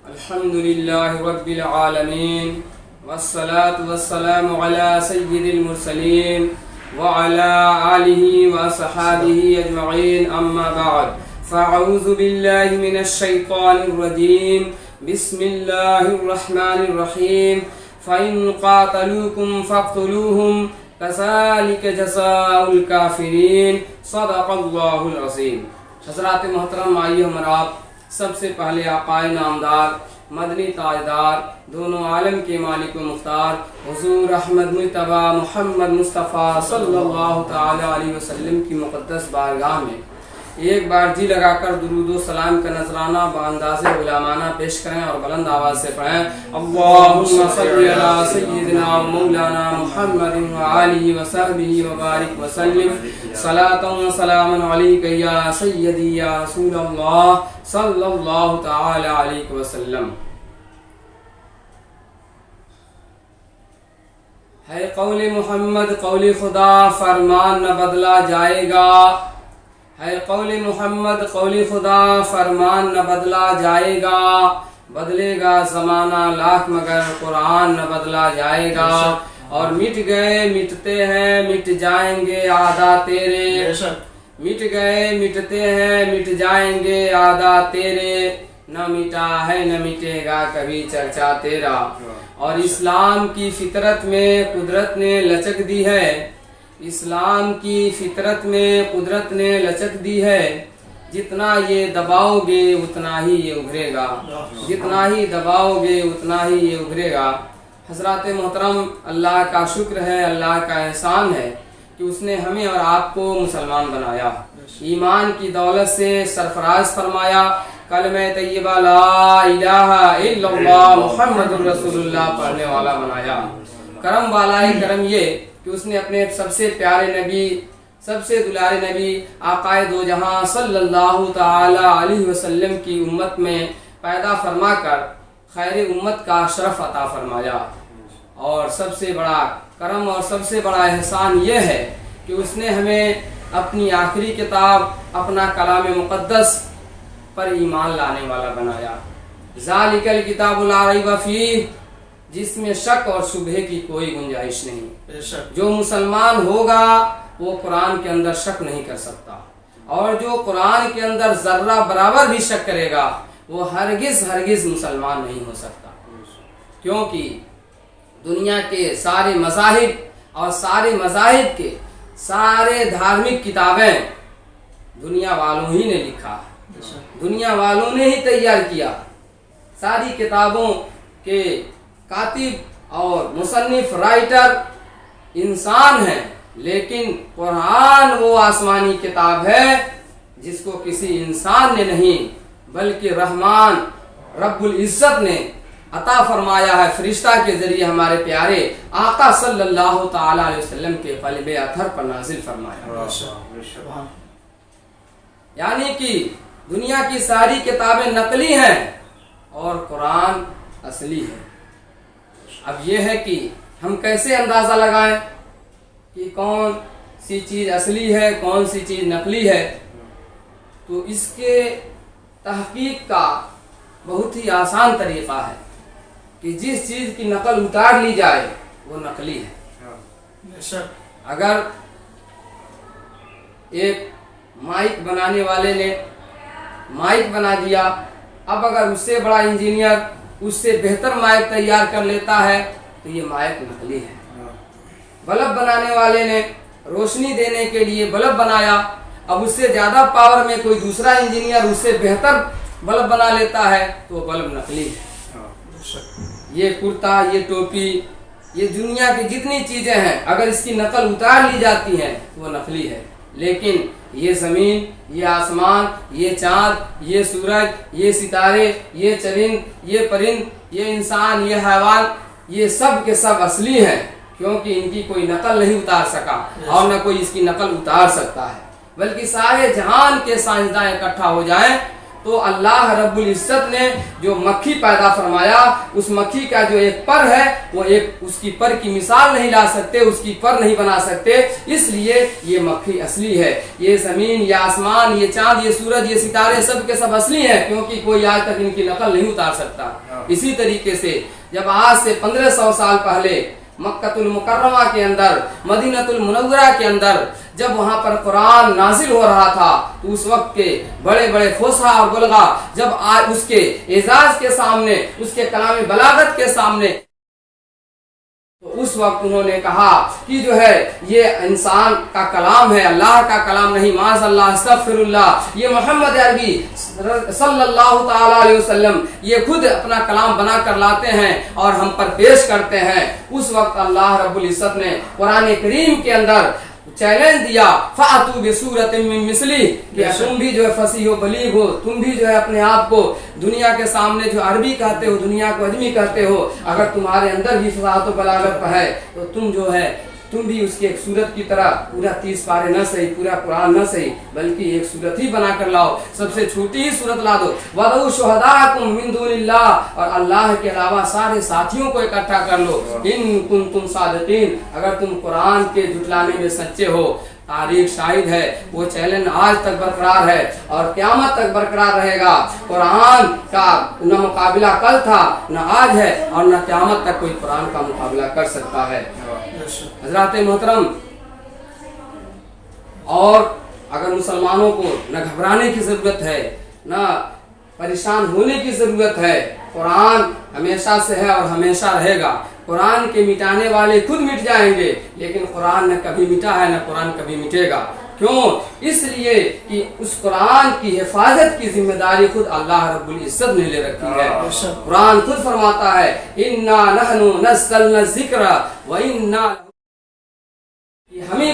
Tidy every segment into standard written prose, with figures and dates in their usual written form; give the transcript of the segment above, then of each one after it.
الحمد لله رب العالمين والصلاة والسلام على سيد المرسلين وعلى آله وصحابه أجمعين أما بعد فأعوذ بالله من الشيطان الرجيم بسم الله الرحمن الرحيم فإن قاتلوكم فاقتلوهم كذلك جزاء الكافرين صدق الله العظيم۔ حضرات محترم، آئیے ہمارا سب سے پہلے آقائے نامدار مدنی تاجدار دونوں عالم کے مالک و مختار حضور احمد مجتبی محمد مصطفیٰ صلی اللہ تعالی علیہ وسلم کی مقدس بارگاہ میں ایک بار جی لگا کر درود و سلام کا نذرانہ بانداز غلامانہ پیش کریں اور بلند آواز سے پڑھیں اللہم صلی علی سیدنا مولانا محمد وآلہ وصحبہ وبارک وسلم صلاۃ و سلام علیک یا سیدی یا رسول اللہ صلی اللہ تعالی علیہ وسلم۔ ہے قول محمد قول خدا، فرمان نہ بدلا جائے گا۔ ہے قول محمد قول خدا، فرمان نہ بدلا جائے گا۔ بدلے گا زمانہ لاکھ مگر قرآن نہ بدلا جائے گا۔ اور مٹ گئے مٹتے ہیں مٹ جائیں گے عادہ تیرے، مٹ گئے مٹتے ہیں مٹ جائیں گے عادہ تیرے، نہ مٹا ہے نہ مٹے گا کبھی چرچا تیرا۔ اور اسلام کی فطرت میں قدرت نے لچک دی ہے، اسلام کی فطرت میں قدرت نے لچک دی ہے، جتنا یہ دباؤ گے اتنا ہی یہ ابھرے گا، جتنا ہی دباؤ گے اتنا ہی یہ ابھرے گا۔ حضرات محترم، اللہ کا شکر ہے، اللہ کا احسان ہے کہ اس نے ہمیں اور آپ کو مسلمان بنایا، ایمان کی دولت سے سرفراز فرمایا، کلمہ طیبہ لا الہ الا اللہ محمد رسول اللہ پڑھنے والا بنایا۔ کرم والا ہے کرم یہ کہ اس نے اپنے سب سے پیارے نبی، سب سے دلارے نبی آقائے دو جہاں صلی اللہ تعالی علیہ وسلم کی امت میں پیدا فرما کر خیر امت کا شرف عطا فرمایا۔ اور سب سے بڑا کرم اور سب سے بڑا احسان یہ ہے کہ اس نے ہمیں اپنی آخری کتاب اپنا کلام مقدس پر ایمان لانے والا بنایا۔ ذالک الکتاب لا ریب فیہ، جس میں شک اور شبہے کی کوئی گنجائش نہیں۔ جو مسلمان ہوگا وہ قرآن کے اندر شک نہیں کر سکتا، اور جو قرآن کے اندر ذرہ برابر بھی شک کرے گا وہ ہرگز ہرگز مسلمان نہیں ہو سکتا، کیونکہ دنیا کے سارے مذاہب اور سارے مذاہب کے سارے دھارمک کتابیں دنیا والوں ہی نے لکھا، دنیا والوں نے ہی تیار کیا۔ ساری کتابوں کے کاتب اور مصنف رائٹر انسان ہیں، لیکن قرآن وہ آسمانی کتاب ہے جس کو کسی انسان نے نہیں بلکہ رحمان رب العزت نے عطا فرمایا ہے، فرشتہ کے ذریعے ہمارے پیارے آقا صلی اللہ تعالی علیہ وسلم کے قلب اطہر پر نازل فرمایا۔ یعنی کہ دنیا کی ساری کتابیں نقلی ہیں اور قرآن اصلی ہے۔ اب یہ ہے کہ ہم کیسے اندازہ لگائیں کہ کون سی چیز اصلی ہے کون سی چیز نقلی ہے؟ تو اس کے تحقیق کا بہت ہی آسان طریقہ ہے کہ جس چیز کی نقل اتار لی جائے وہ نقلی ہے۔ اگر ایک مائک بنانے والے نے مائک بنا دیا، اب اگر اس سے بڑا انجینئر اس سے بہتر مائک تیار کر لیتا ہے تو یہ مائک نقلی ہے۔ بلب بنانے والے نے روشنی دینے کے لیے بلب بنایا، اب اس سے زیادہ پاور میں کوئی دوسرا انجینئر اس سے بہتر بلب بنا لیتا ہے تو وہ بلب نقلی ہے۔ یہ کرتا، یہ ٹوپی، یہ دنیا کی جتنی چیزیں ہیں اگر اس کی نقل اتار لی جاتی ہیں تو وہ نقلی ہے، لیکن یہ زمین، یہ آسمان، یہ چاند، یہ سورج، یہ ستارے، یہ چرند، یہ پرند، یہ انسان، یہ حیوان، یہ سب کے سب اصلی ہیں، کیونکہ ان کی کوئی نقل نہیں اتار سکا اور نہ کوئی اس کی نقل اتار سکتا ہے۔ بلکہ سارے جہان کے سائنسداں اکٹھا ہو جائیں تو تو اللہ رب العزت نے جو مکھی پیدا فرمایا، اس مکھی کا جو ایک پر ہے وہ ایک اس کی پر کی مثال نہیں لا سکتے، اس کی پر نہیں بنا سکتے، اس لیے یہ مکھی اصلی ہے۔ یہ زمین، یہ آسمان، یہ چاند، یہ سورج، یہ ستارے سب کے سب اصلی ہیں، کیونکہ کوئی آج تک ان کی نقل نہیں اتار سکتا۔ اسی طریقے سے جب آج سے 1500 سال پہلے مکہ المکرمہ کے اندر، مدینہ المنورہ کے اندر جب وہاں پر قرآن نازل ہو رہا تھا، تو اس وقت کے بڑے بڑے فصحا اور بلغا جب آج اس کے اعزاز کے سامنے، اس کے کلام بلاغت کے سامنے، تو اس وقت انہوں نے کہا کہ جو ہے یہ انسان کا کلام ہے، اللہ کا کلام نہیں، معاذ اللہ، استغفر اللہ، یہ محمد عربی صلی اللہ تعالی علیہ وسلم یہ خود اپنا کلام بنا کر لاتے ہیں اور ہم پر پیش کرتے ہیں۔ اس وقت اللہ رب العزت نے قرآن کریم کے اندر چیلنج دیا، فَأْتُوا بِسُورَةٍ مِّن مِّثْلِهِ، کہ تم بھی جو ہے فصیح و بلیغ ہو، تم بھی جو ہے اپنے آپ کو دنیا کے سامنے جو عربی کہتے ہو، دنیا کو اجمی کہتے ہو، اگر تمہارے اندر بھی فصاحت و بلاغت ہے تو تم جو ہے تم بھی اس کی ایک صورت کی طرح پورا 30 پارے نہ صحیح، پورا قرآن نہ صحیح، بلکہ ایک صورت ہی بنا کر لاؤ، سب سے چھوٹی ہی صورت لا دو۔ وَدْعُوا شُهَدَاءَكُم مِّن دُونِ اللَّهِ، اور اللہ کے علاوہ سارے ساتھیوں کو اکٹھا کر لو، ان کنتم صادقین، اگر تم قرآن کے جھٹلانے میں سچے ہو۔ تاریخ شاہد ہے، وہ چیلنج آج تک برقرار ہے اور قیامت تک برقرار رہے گا۔ قرآن کا نہ مقابلہ کل تھا، نہ آج ہے، اور نہ قیامت تک کوئی قرآن کا مقابلہ کر سکتا ہے۔ حضرات محترم، اور اگر مسلمانوں کو نہ گھبرانے کی ضرورت ہے، نہ پریشان ہونے کی ضرورت ہے، قرآن ہمیشہ سے ہے اور ہمیشہ رہے گا۔ قرآن کے مٹانے والے خود مٹ جائیں گے، لیکن قرآن نہ کبھی مٹا ہے، نہ قرآن کبھی مٹے گا۔ کیوں؟ اس لیے کہ اس قرآن کی حفاظت کی ذمہ داری خود اللہ رب العزت نے لے رکھی ہے۔ قرآن خود فرماتا ہے اِنَّا نَحْنُ نَزَّلْنَا الذِّكْرَ وَإِنَّا، ہمیں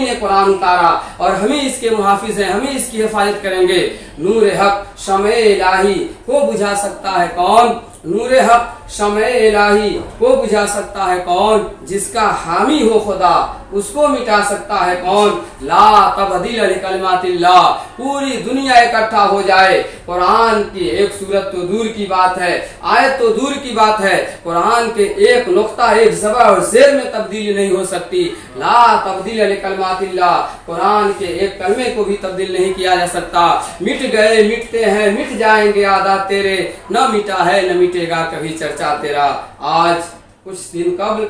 نے قرآن اتارا اور ہمیں اس کے محافظ ہیں، ہمیں اس کی حفاظت کریں گے۔ نور حق شمع الہی کو بجھا سکتا ہے کون؟ نور حق شمع الہی کو بجھا سکتا ہے کون؟ جس کا حامی ہو خدا، اس کو مٹا سکتا ہے کون؟ لا تبدیل لکلمات اللہ، پوری دنیا اکٹھا ہو جائے، قرآن کی ایک سورت تو دور کی بات ہے، آیت تو دور کی بات ہے، قرآن کے ایک نقطہ، ایک زبر اور زیر میں تبدیلی نہیں ہو سکتی۔ لا تبدیل لکلمات اللہ، قرآن کے ایک کلمے کو بھی تبدیل نہیں کیا جا سکتا۔ مٹ گئے، مٹتے ہیں، مٹ جائیں گے عادات تیرے، نہ مٹا ہے نہ مٹے گا کبھی چرچا تیرا۔ آج کچھ دن قبل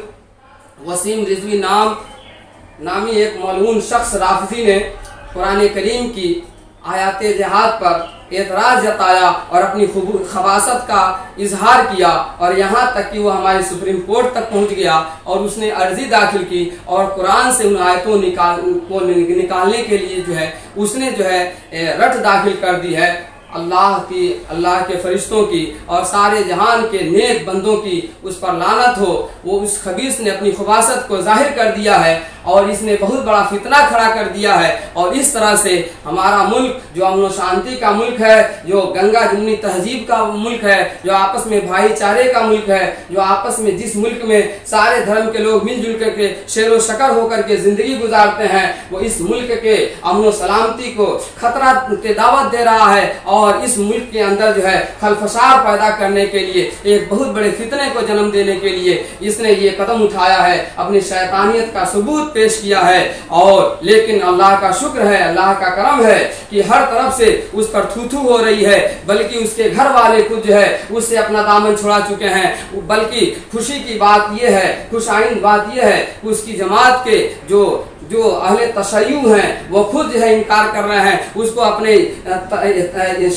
وسیم رضوی نامی ایک ملعون شخص رافضی نے قرآن کریم کی آیات جہاد پر اعتراض جتایا اور اپنی خباثت کا اظہار کیا، اور یہاں تک کہ وہ ہماری سپریم کورٹ تک پہنچ گیا اور اس نے عرضی داخل کی، اور قرآن سے ان آیتوں کو نکالنے کے لیے جو ہے اس نے جو ہے رٹ داخل کر دی ہے۔ اللہ کے فرشتوں کی اور سارے جہان کے نیک بندوں کی اس پر لعنت ہو۔ وہ اس خبیث نے اپنی خباثت کو ظاہر کر دیا ہے اور اس نے بہت بڑا فتنہ کھڑا کر دیا ہے، اور اس طرح سے ہمارا ملک جو امن و شانتی کا ملک ہے، جو گنگا جمنی تہذیب کا ملک ہے، جو آپس میں بھائی چارے کا ملک ہے، جو آپس میں جس ملک میں سارے دھرم کے لوگ مل جل کر کے شیر و شکر ہو کر کے زندگی گزارتے ہیں، وہ اس ملک کے امن و سلامتی کو خطرہ کی دعوت دے رہا ہے، اور اس ملک کے اندر جو ہے خلفشار پیدا کرنے کے لیے، ایک بہت بڑے فتنے کو جنم دینے کے لیے اس نے یہ قدم اٹھایا ہے، اپنی شیطانیت کا ثبوت پیش کیا ہے۔ اور لیکن اللہ کا شکر ہے، اللہ کا کرم ہے کہ ہر طرف سے اس پر تھو تھو ہو رہی ہے، بلکہ اس کے گھر والے خود جو ہے اس سے اپنا دامن چھڑا چکے ہیں۔ بلکہ خوشی کی بات یہ ہے، خوش آئند بات یہ ہے کہ اس کی جماعت کے جو اہل تشیع ہیں وہ خود جو ہے انکار کر رہے ہیں، اس کو اپنے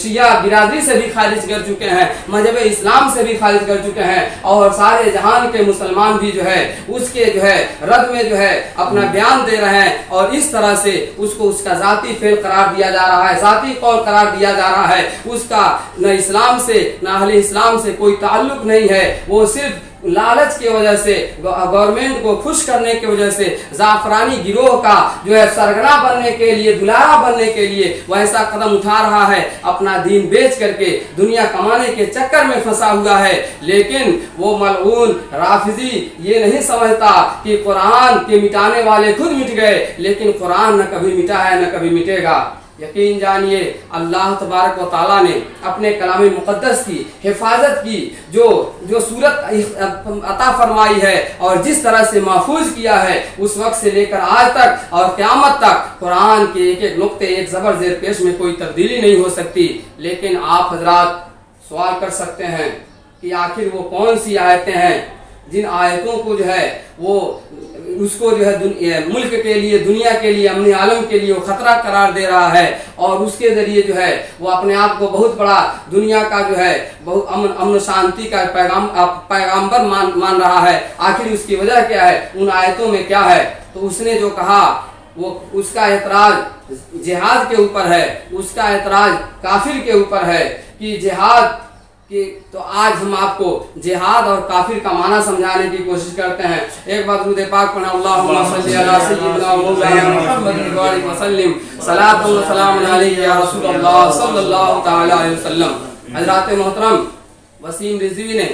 شیعہ برادری سے بھی خارج کر چکے ہیں، مذہب اسلام سے بھی خارج کر چکے ہیں، اور سارے جہان کے مسلمان بھی جو ہے اس کے جو ہے رد میں جو ہے اپنا بیان دے رہے ہیں، اور اس طرح سے اس کو اس کا ذاتی فعل قرار دیا جا رہا ہے، ذاتی قول قرار دیا جا رہا ہے۔ اس کا نہ اسلام سے نہ اہل اسلام سے کوئی تعلق نہیں ہے، وہ صرف لالچ کی وجہ سے، گورنمنٹ کو خوش کرنے کی وجہ سے، زعفرانی گروہ کا جو ہے سرگنا بننے کے لیے، دلارا بننے کے لیے وہ ایسا قدم اٹھا رہا ہے، اپنا دین بیچ کر کے دنیا کمانے کے چکر میں پھنسا ہوا ہے۔ لیکن وہ ملعون رافضی یہ نہیں سمجھتا کہ قرآن کے مٹانے والے خود مٹ گئے، لیکن قرآن نہ کبھی مٹا ہے نہ کبھی مٹے گا۔ यकीन जानिए अल्लाह तबारक व ताला ने अपने कलाम मुक़द्दस की हिफाजत की, जो सूरत अता फरमाई है और जिस तरह से महफूज किया है, उस वक्त से लेकर आज तक और क़यामत तक कुरान के एक एक नुक्ते, एक ज़बर ज़ेर पेश में कोई तब्दीली नहीं हो सकती। लेकिन आप हजरात सवाल कर सकते हैं कि आखिर वो कौन सी आयतें हैं जिन आयतों को जो है वो उसको जो है मुल्क के लिए, दुनिया के लिए, अमन आलम के लिए वो खतरा करार दे रहा है और उसके ज़रिए जो है वो अपने आप को बहुत बड़ा दुनिया का जो है बहुत अमन शांति का पैगाम्बर मान रहा है। आखिर उसकी वजह क्या है, उन आयतों में क्या है? तो उसने जो कहा वो उसका एतराज जिहाद के ऊपर है, उसका एतराज काफिर के ऊपर है कि जिहाद कि तो आज हम आपको जिहाद और काफिर का माना समझाने की कोशिश करते हैं। एक बार दुरूद पाक पढ़ना, अल्लाहुम्मा सल्ली अला सय्यिदिना मौलाना मुहम्मद व सल्लिम सलातु व सलामुन अलैका या रसूलल्लाह सल्लल्लाहु तआला अलैहि वसल्लम। हज़रात मोहतरम वसीम रिजवी ने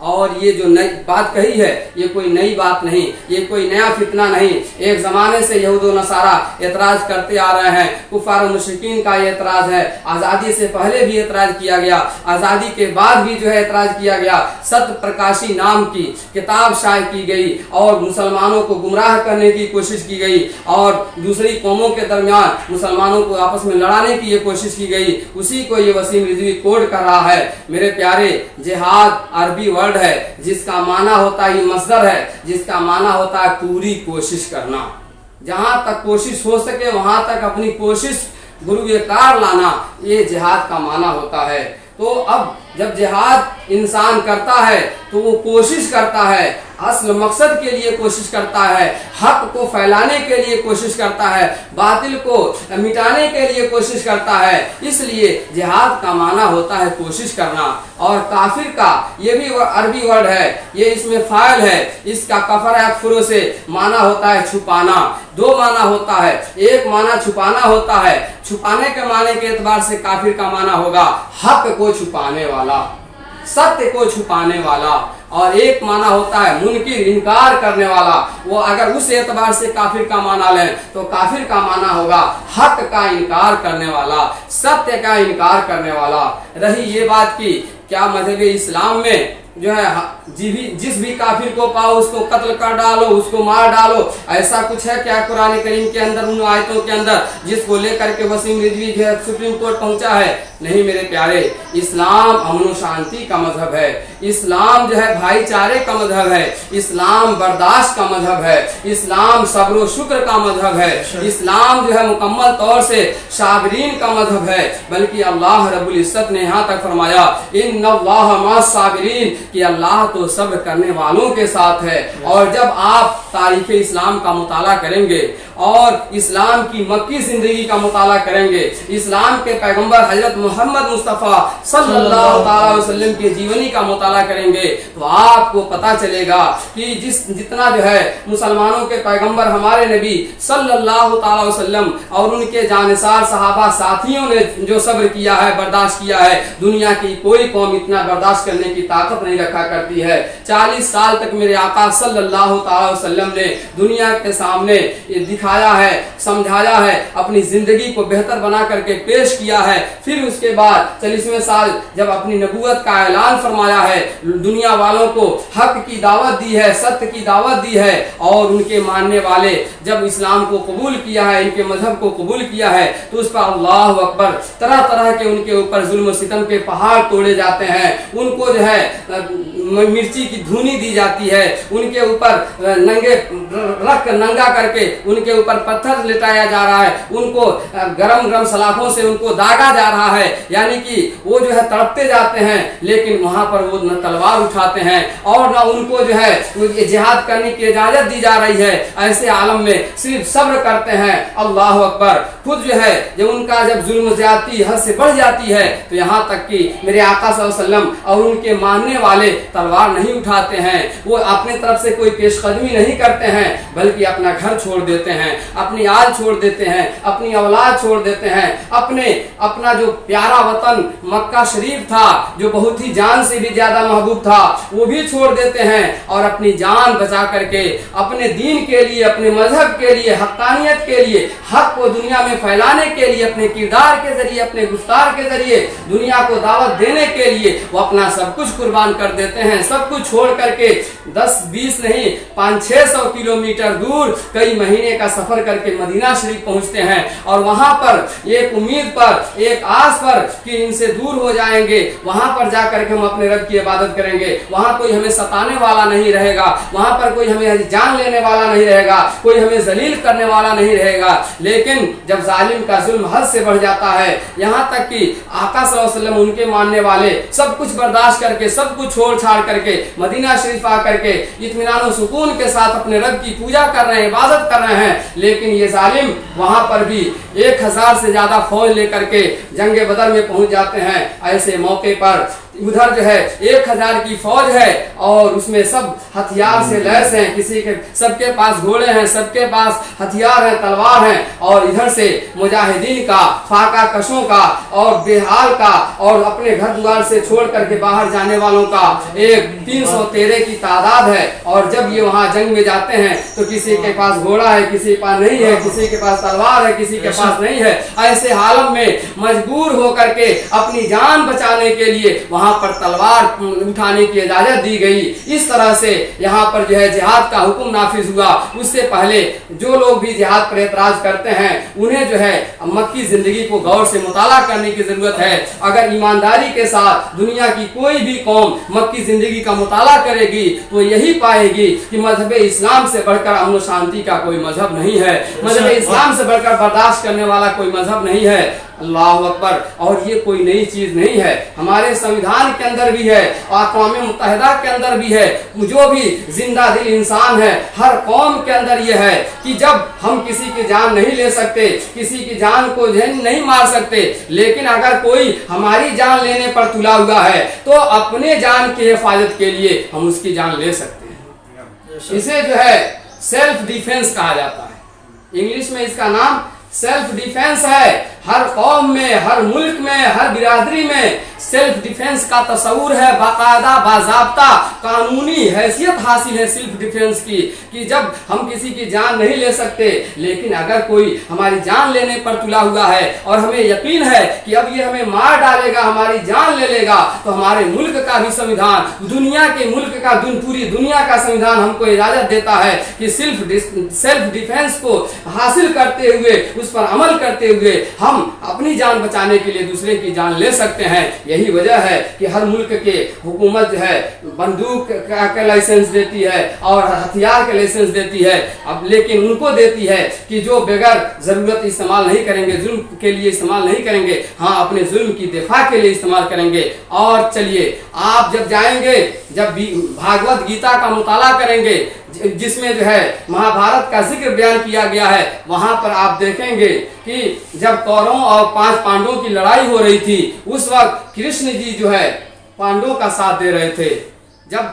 और ये जो नई बात कही है, ये कोई नई बात नहीं, ये कोई नया फितना नहीं। एक ज़माने से यहूद व नसारा एतराज़ करते आ रहे हैं। कुफ़ार व मुशरिकीन का ये एतराज़ है। आज़ादी से पहले भी एतराज़ किया गया, आज़ादी के बाद भी जो है एतराज़ किया गया। सत्य प्रकाशी नाम की किताब शाये की गई और मुसलमानों को गुमराह करने की कोशिश की गई और दूसरी कौमों के दरमियान मुसलमानों को आपस में लड़ाने की ये कोशिश की गई। उसी को ये वसीम रिजवी कोड कर रहा है। मेरे प्यारे, जिहाद अरबी वर्ड है जिसका माना होता है, मसदर है जिसका माना होता है पूरी कोशिश करना। जहां तक कोशिश हो सके वहां तक अपनी कोशिश गुरुए कार लाना, ये जिहाद का माना होता है। तो अब जब जिहाद इंसान करता है तो वो कोशिश करता है, असल मकसद के लिए कोशिश करता है, हक को फैलाने के लिए कोशिश करता है, बातिल को मिटाने के लिए कोशिश करता है। इसलिए जिहाद का माना होता है कोशिश करना। और काफिर का ये भी अरबी वर्ड है, ये इसमें फाइल है, इसका कफर अकफरो से माना होता है छुपाना। दो माना होता है, एक माना छुपाना होता है, छुपाने के माने के एतबार से काफिर का माना होगा हक को छुपाने वाला, सत्य को छुपाने वाला। और एक माना होता है मुनकिर, इनकार करने वाला। वो अगर उस एतबार से काफिर का माना लें तो काफिर का माना होगा हक का इनकार करने वाला, सत्य का इनकार करने वाला। रही ये बात की क्या मजहब इस्लाम में जो है जिस भी काफिर को पाओ उसको कत्ल कर डालो, उसको मार डालो, ऐसा कुछ है क्या कुरान करीम के अंदर, उन आयतों के अंदर जिसको लेकर के वसीम रिजवी जो है सुप्रीम कोर्ट पहुंचा है? नहीं मेरे प्यारे, इस्लाम अमन शांति का मजहब है, इस्लाम जो है भाईचारे का मजहब है, इस्लाम बर्दाश्त का मजहब है, इस्लाम सब्र व शुक्र का मजहब है, इस्लाम जो है मुकम्मल तौर से साबिरीन का मजहब है। बल्कि अल्लाह रब्बुल इज्जत ने यहाँ तक फरमाया इन्नल्लाह मअस साबिरीन, कि अल्लाह तो सब्र करने वालों के साथ है। और जब आप तारीख इस्लाम का मुताला करेंगे और इस्लाम की मक्की जिंदगी का मुताला करेंगे, इस्लाम के पैगंबर हजरत मोहम्मद मुस्तफ़ा सल्लल्लाहु अलैहि वसल्लम की जीवनी का मुताला करेंगे, तो आपको पता चलेगा कि जितना जो है मुसलमानों के पैगंबर हमारे नबी सल्लल्लाहु अलैहि वसल्लम और उनके जानिसार सहाबा साथियों ने जो सब्र किया है, बर्दाश्त किया है, दुनिया की कोई कौम इतना बर्दाश्त करने की ताकत नहीं रखा करती है। 40 साल तक मेरे आका सल्लल्लाहु अलैहि वसल्लम ने दुनिया के सामने दिखाया है, समझाया है, अपनी जिंदगी को बेहतर बना करके पेश किया है। फिर उसके बाद 40वें साल जब अपनी नबूवत का ऐलान फरमाया है, दुनिया वालों को हक की दावत दी है, सत्य की दावत दी है और उनके मानने वाले जब इस्लाम को कबूल किया है, इनके मजहब को कबूल किया है, तो उस पर अल्लाह अकबर तरह तरह के उनके ऊपर जुल्म सितम के पहाड़ तोड़े जाते हैं। उनको जो है मिर्ची की धुनी दी जाती है, उनके ऊपर नंगा करके उनके ऊपर पत्थर लिटाया जा रहा है, उनको गरम गरम सलाखों से उनको दागा जा रहा है, यानी कि वो जो है तड़पते जाते हैं। लेकिन वहां पर वो न तलवार उठाते हैं और न उनको जो है जिहाद करने की इजाजत दी जा रही है। ऐसे आलम में सिर्फ सब्र करते हैं। अल्लाह अकबर। खुद जो है जब उनका जब जुल्म ज्यादती हद से बढ़ जाती है तो यहाँ तक कि मेरे आका सल्लल्लाहु अलैहि वसल्लम और उनके मानने वाले तलवार तलवार नहीं उठाते हैं, वो अपने तरफ से कोई पेशकदमी नहीं करते हैं, बल्कि अपना घर छोड़ देते हैं, अपनी आल छोड़ देते हैं, अपनी औलाद छोड़ देते हैं, अपना जो प्यारा वतन मक्का शरीफ था, जो बहुत ही जान से भी ज्यादा महबूब था, वो भी छोड़ देते हैं और अपनी जान बचा करके अपने दीन के लिए, अपने मजहब के लिए, हक्कानियत के लिए, हक को दुनिया में फैलाने के लिए, अपने किरदार के जरिए, अपने गुफ्तार के जरिए दुनिया को दावत देने के लिए वो अपना सब कुछ कुर्बान कर देते हैं। सब कुछ छोड़ करके 10-20 नहीं 500-600 किलोमीटर दूर कई महीने का सफर करके मदीना शरीफ पहुंचते हैं और वहां पर एक उम्मीद पर, एक आस पर कि इनसे दूर हो जाएंगे, वहां पर जाकर के हम अपने रब की इबादत करेंगे, वहां कोई हमें सताने वाला नहीं रहेगा, वहां पर कोई हमें जान लेने वाला नहीं रहेगा, कोई हमें जलील करने वाला नहीं रहेगा। लेकिन जब जालिम का जुल्म हद से बढ़ जाता है, यहाँ तक कि आका सल्लल्लाहु अलैहि वसल्लम उनके मानने वाले सब कुछ बर्दाश्त करके, सब कुछ छोड़ छाड़ करके मदीना शरीफ आकर के इत्मीनान सुकून के साथ अपने रब की पूजा कर रहे हैं, इबादत कर रहे हैं, लेकिन ये जालिम वहां पर भी 1000 से ज्यादा फौज लेकर के जंगे बदर में पहुंच जाते हैं। ऐसे मौके पर उधर जो है 1000 की फौज है और उसमें सब हथियार से लैस हैं, किसी के सबके पास घोड़े हैं, सबके पास हथियार हैं, तलवार हैं, और इधर से मुजाहिदीन का, फाका कशों का और बेहाल का और अपने घर द्वार से छोड़ करके बाहर जाने वालों का एक 313 की तादाद है। और जब ये वहां जंग में जाते हैं तो किसी के पास घोड़ा है, किसी के पास नहीं है, किसी के पास तलवार है, किसी के पास नहीं है। ऐसे हालत में मजबूर होकर के अपनी जान बचाने के लिए वहां पर तलवार उठाने की इजाजत दी गई। इस तरह से यहाँ पर जो है जिहाद का हुक्म नाफिज हुआ। उससे पहले जो लोग भी जिहाद पर एतराज करते हैं उन्हें जो है मक्की जिंदगी को गौर से मुताला करने की जरूरत है। अगर ईमानदारी के साथ दुनिया की कोई भी कौम मक्की जिंदगी का मुताला करेगी तो यही पाएगी कि मजहब इस्लाम से बढ़कर अमन शांति का कोई मजहब नहीं है, मजहब इस्लाम से बढ़कर बर्दाश्त करने वाला कोई मजहब नहीं है। अल्लाह अकबर। और ये कोई नई चीज नहीं है, हमारे संविधान के अंदर भी है, अक़वाम मुत्तहिदा के अंदर भी है। जो भी जिंदा दिल इंसान है हर कौम के अंदर ये है कि जब हम किसी की जान नहीं ले सकते, किसी की जान को नहीं मार सकते, लेकिन अगर कोई हमारी जान लेने पर तुला हुआ है तो अपने जान की हिफाजत के लिए हम उसकी जान ले सकते हैं। इसे जो है सेल्फ डिफेंस कहा जाता है, इंग्लिश में इसका नाम सेल्फ डिफेंस है। हर कौम में, हर मुल्क में, हर बिरादरी में सेल्फ डिफेंस का तस्वूर है, बाकायदा बाज़ाब्ता कानूनी हैसियत हासिल है सेल्फ डिफेंस की, कि जब हम किसी की जान नहीं ले सकते लेकिन अगर कोई हमारी जान लेने पर तुला हुआ है और हमें यकीन है कि अब ये हमें मार डालेगा, हमारी जान ले लेगा, तो हमारे मुल्क का भी संविधान, दुनिया के मुल्क का, पूरी दुनिया का संविधान हमको इजाजत देता है कि सेल्फ डिफेंस को हासिल करते हुए, उस पर अमल करते हुए हम अपनी जान बचाने के लिए दूसरे की जान ले सकते हैं। यही वजह है कि हर मुल्क के हुकूमत जो है बंदूक का लाइसेंस देती है और हथियार के लाइसेंस देती है, अब लेकिन उनको देती है कि जो बगैर जरूरत इस्तेमाल नहीं करेंगे, जुल्म के लिए इस्तेमाल नहीं करेंगे, हाँ अपने जुल्म की दिफा के लिए इस्तेमाल करेंगे। और चलिए आप जब जाएंगे, जब भागवत गीता का मुताला करेंगे जिसमें जो है महाभारत का जिक्र बयान किया गया है, वहां पर आप देखेंगे कि जब कौरवों और 5 पांडवों की लड़ाई हो रही थी उस वक्त कृष्ण जी जो है पांडवों का साथ दे रहे थे। जब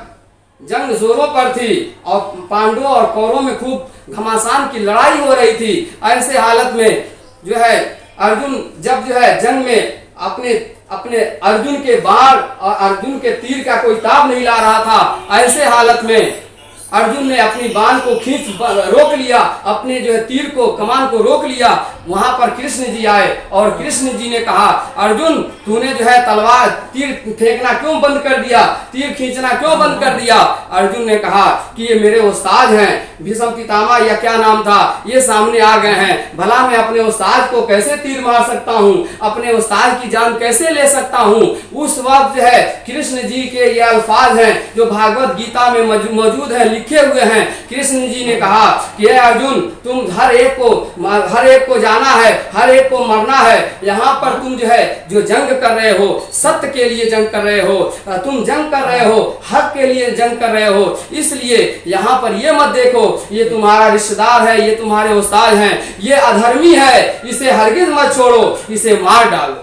जंग जोरों पर थी और पांडवों और कौरवों में खूब घमासान की लड़ाई हो रही थी, ऐसे हालत में जो है अर्जुन जब जो है जंग में अपने अर्जुन के बाण और अर्जुन के तीर का कोई ताब नहीं ला रहा था, ऐसे हालत में अर्जुन ने अपनी बाण को रोक लिया, अपने जो है तीर को, कमान को रोक लिया। वहां पर कृष्ण जी आए और कृष्ण जी ने कहा, अर्जुन तूने जो है तलवार तीर फेंकना क्यों बंद कर दिया, तीर खींचना क्यों बंद कर दिया? अर्जुन ने कहा कि ये मेरे उस्ताद हैं, भीष्म पितामह या क्या नाम था, ये सामने आ गए हैं, भला मैं अपने उस्ताद को कैसे तीर मार सकता हूँ, अपने उस्ताद की जान कैसे ले सकता हूँ? उस वक्त जो है कृष्ण जी के ये अल्फाज हैं जो भागवत गीता में मौजूद है, लिखे हुए हैं। कृष्ण जी ने कहा कि अर्जुन तुम हर एक को जाना है, हर एक को मरना है। यहाँ पर तुम जो है जो जंग कर रहे हो, सत्य के लिए जंग कर रहे हो, तुम जंग कर रहे हो, हक के लिए जंग कर रहे हो। इसलिए यहाँ पर ये मत देखो ये तुम्हारा रिश्तेदार है, ये तुम्हारे उस्ताद हैं, ये अधर्मी है, इसे हरगिज मत छोड़ो, इसे मार डालो।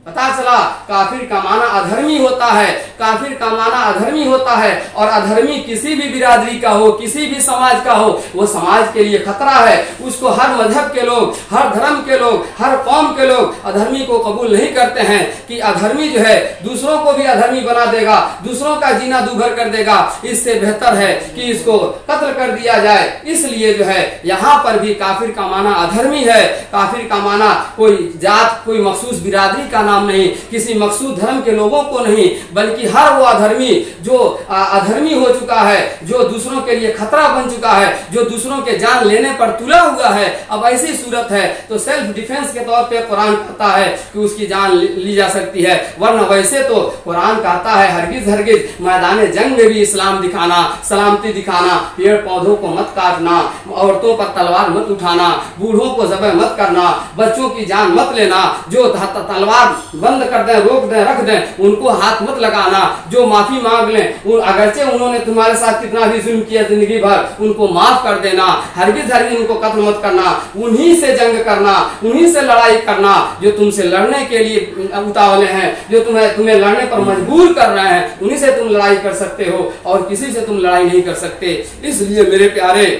पता चला काफिर का माना अधर्मी होता है, काफिर का माना अधर्मी होता है, और अधर्मी किसी भी बिरादरी का हो, किसी भी समाज का हो, वो समाज के लिए खतरा है। उसको हर मजहब के लोग, हर धर्म के लोग, हर कौम के लोग अधर्मी को कबूल नहीं करते हैं कि अधर्मी जो है दूसरों को भी अधर्मी बना देगा, दूसरों का जीना दूभर कर देगा। इससे बेहतर है कि इसको कत्ल कर दिया जाए। इसलिए जो है यहाँ पर भी काफिर का माना अधर्मी है। काफिर का माना कोई जात, कोई मखसूस बिरादरी का नाम नहीं, किसी मखसूस धर्म के लोगों को नहीं, बल्कि हर वो अधर्मी जो अधर्मी हो चुका है, जो दूसरों के लिए खतरा बन चुका है, जो दूसरों के जान लेने पर तुला हुआ है। अब ऐसी सूरत है तो सेल्फ डिफेंस के तौर पे कुरान कहता है कि उसकी जान ली जा सकती है, वरना वैसे तो कुरान कहता है हरगिज हरगिज मैदान जंग में भी इस्लाम दिखाना, सलामती दिखाना, पेड़ पौधों को मत काटना, औरतों पर तलवार मत उठाना, बूढ़ों को ज़बह मत करना, बच्चों की जान मत लेना, जो तलवार बंद कर दें, रोक दें, रख दें, उनको हाथ मत लगाना, जो माफी मांग लें, अगरचे उन्होंने तुम्हारे साथ कितना भी जुल्म किया जिंदगी भर, उनको माफ कर देना, हरगिज हरगिज उनको कत्ल मत करना, उन्हीं से जंग करना, उन्हीं से लड़ाई करना जो तुमसे लड़ने के लिए उतावले हैं, जो तुम्हें लड़ने पर मजबूर कर रहे हैं, उन्हीं से तुम लड़ाई कर सकते हो और किसी से तुम लड़ाई नहीं कर सकते। इसलिए मेरे प्यारे,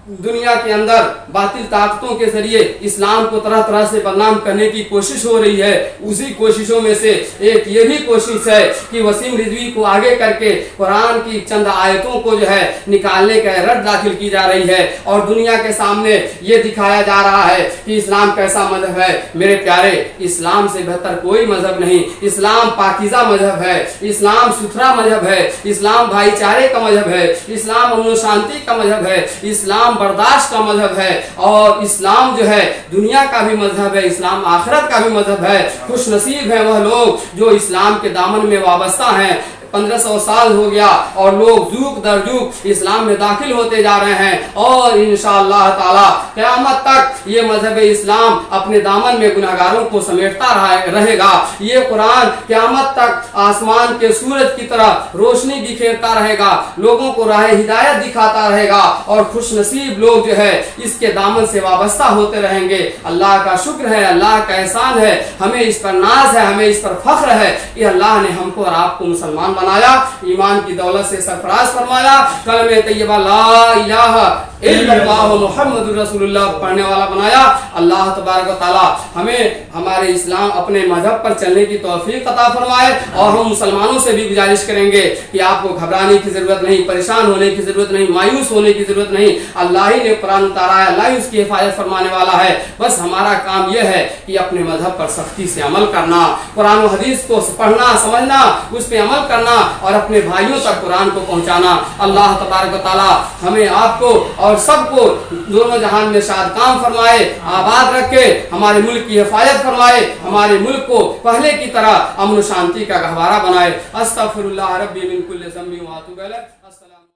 दुनिया के अंदर बातिल ताकतों के जरिए इस्लाम को तरह तरह से बदनाम करने की कोशिश हो रही है। उसी कोशिशों में से एक ये भी कोशिश है कि वसीम रिजवी को आगे करके कुरान की चंद आयतों को जो है निकालने का रट दाखिल की जा रही है और दुनिया के सामने ये दिखाया जा रहा है कि इस्लाम कैसा मजहब है। मेरे प्यारे, इस्लाम से बेहतर कोई मजहब नहीं। इस्लाम पाकीज़ा मजहब है, इस्लाम सुथरा मजहब है, इस्लाम भाईचारे का मजहब है, इस्लाम अमन शांति का मजहब है, इस्लाम बर्दाश्त का मजहब है, और इस्लाम जो है दुनिया का भी मजहब है, इस्लाम आखिरत का भी मजहब है। खुश नसीब है वह लोग जो इस्लाम के दामन में वाबस्ता हैं। 1500 साल हो गया और लोग जुग दर जुग इस्लाम में दाखिल होते जा रहे हैं और इंशाअल्लाह ताला क़यामत तक ये मजहब इस्लाम अपने दामन में गुनहगारों को समेटता रहेगा। ये कुरान क़यामत तक आसमान के सूरज की तरह रोशनी बिखेरता रहेगा, लोगों को राह हिदायत दिखाता रहेगा और खुश नसीब लोग जो है इसके दामन से वाबस्ता होते रहेंगे। अल्लाह का शुक्र है, अल्लाह का एहसान है, हमें इस पर नाज है, हमें इस पर फख्र है कि अल्लाह ने हमको और आपको मुसलमान बनाया, ईमान की दौलत से सरफराज फरमाया, कलमे तैयबा ला इलाहा इल्लल्लाह मुहम्मदुर रसूलुल्लाह पढ़ने वाला बनाया। अल्लाह तबारक व तआला हमें हमारे इस्लाम अपने मजहब पर चलने की तौफीक अता फरमाए और हम मुसलमानों से भी गुजारिश करेंगे कि आपको घबराने की जरूरत नहीं, परेशान होने की जरूरत नहीं, मायूस होने की जरूरत नहीं। अल्लाह ही ने कुरान उतारा है, अल्लाह ही उसकी हिफाजत फरमाने वाला है। बस हमारा काम यह है कि अपने मजहब पर सख्ती से अमल करना, कुरान और हदीस को पढ़ना, समझना, उस पर अमल करना और अपने भाइयों तक कुरान को पहुंचाना। अल्लाह तबारक व तआला हमें, आपको और सबको दोनों जहान में शादकाम फरमाए, आबाद रखे, हमारे मुल्क की हिफाजत फरमाए, हमारे मुल्क को पहले की तरह अमन शांति का गहवारा बनाए। अस्तगफिरुल्लाह रब्बी मिन कुल्लि ज़ंबि व अतूबु इलैह।